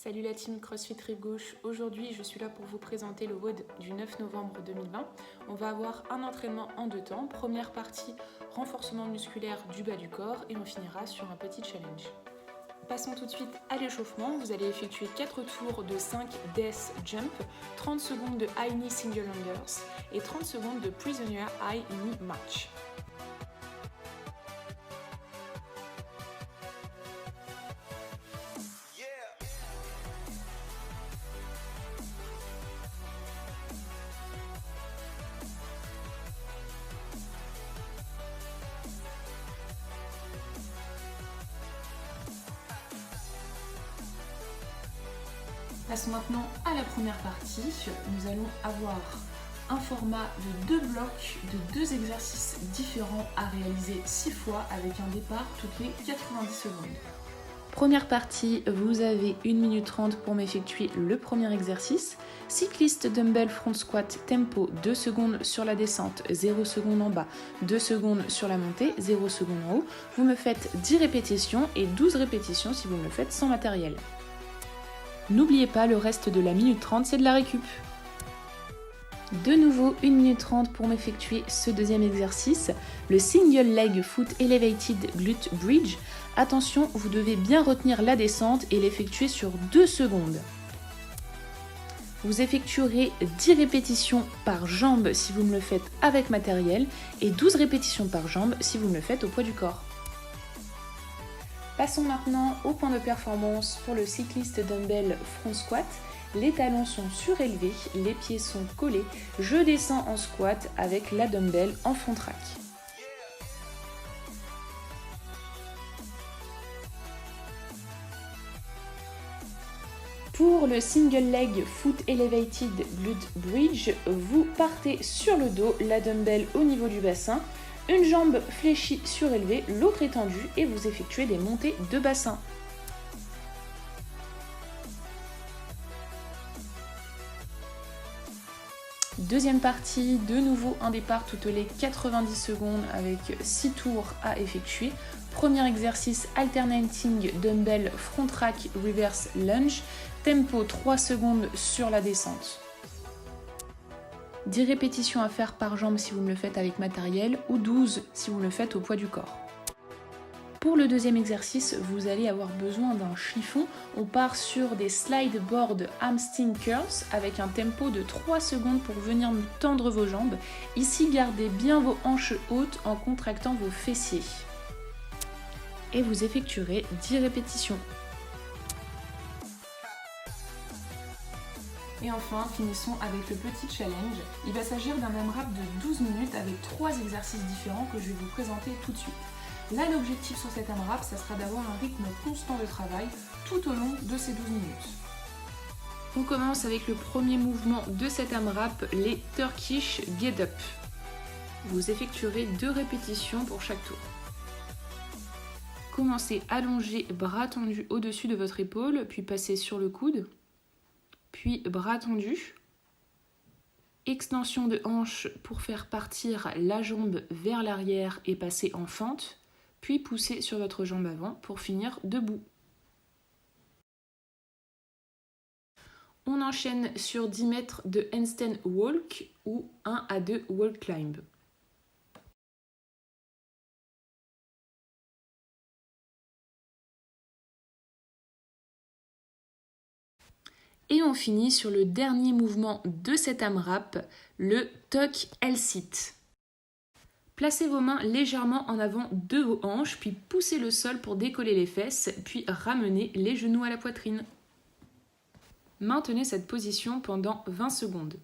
Salut la team CrossFit Rive Gauche, aujourd'hui je suis là pour vous présenter le WOD du 9 novembre 2020. On va avoir un entraînement en 2 temps, première partie renforcement musculaire du bas du corps et on finira sur un petit challenge. Passons tout de suite à l'échauffement, vous allez effectuer 4 tours de 5 death jump, 30 secondes de high knee single unders et 30 secondes de prisoner high knee march. Passons maintenant à la première partie. Nous allons avoir un format de 2 blocs de 2 exercices différents à réaliser 6 fois avec un départ toutes les 90 secondes. Première partie, vous avez 1 minute 30 pour m'effectuer le premier exercice. Cycliste dumbbell front squat tempo 2 secondes sur la descente, 0 secondes en bas, 2 secondes sur la montée, 0 secondes en haut. Vous me faites 10 répétitions et 12 répétitions si vous me le faites sans matériel. N'oubliez pas, le reste de la minute 30, c'est de la récup. De nouveau, 1 minute 30 pour m'effectuer ce deuxième exercice, le single leg foot elevated glute bridge. Attention, vous devez bien retenir la descente et l'effectuer sur 2 secondes. Vous effectuerez 10 répétitions par jambe si vous me le faites avec matériel et 12 répétitions par jambe si vous me le faites au poids du corps. Passons maintenant au point de performance pour le cycliste dumbbell front squat. Les talons sont surélevés, les pieds sont collés. Je descends en squat avec la dumbbell en front rack. Pour le single leg foot elevated glute bridge, vous partez sur le dos, la dumbbell au niveau du bassin. Une jambe fléchie surélevée, l'autre étendue et vous effectuez des montées de bassin. Deuxième partie, de nouveau un départ toutes les 90 secondes avec 6 tours à effectuer. Premier exercice, alternating dumbbell front rack reverse lunge, tempo 3 secondes sur la descente. 10 répétitions à faire par jambe si vous me le faites avec matériel ou 12 si vous me le faites au poids du corps. Pour le deuxième exercice, vous allez avoir besoin d'un chiffon. On part sur des slide board hamstring curls avec un tempo de 3 secondes pour venir tendre vos jambes. Ici, gardez bien vos hanches hautes en contractant vos fessiers. Et vous effectuerez 10 répétitions. Et enfin, finissons avec le petit challenge. Il va s'agir d'un AMRAP de 12 minutes avec 3 exercices différents que je vais vous présenter tout de suite. Là, l'objectif sur cet AMRAP, ça sera d'avoir un rythme constant de travail tout au long de ces 12 minutes. On commence avec le premier mouvement de cet AMRAP, les Turkish Get Up. Vous effectuerez 2 répétitions pour chaque tour. Commencez allongé, bras tendus au-dessus de votre épaule, puis passez sur le coude. Puis bras tendus, extension de hanche pour faire partir la jambe vers l'arrière et passer en fente, puis pousser sur votre jambe avant pour finir debout. On enchaîne sur 10 mètres de handstand walk ou 1 à 2 wall climb. Et on finit sur le dernier mouvement de cet AMRAP, le tuck L-sit. Placez vos mains légèrement en avant de vos hanches, puis poussez le sol pour décoller les fesses, puis ramenez les genoux à la poitrine. Maintenez cette position pendant 20 secondes.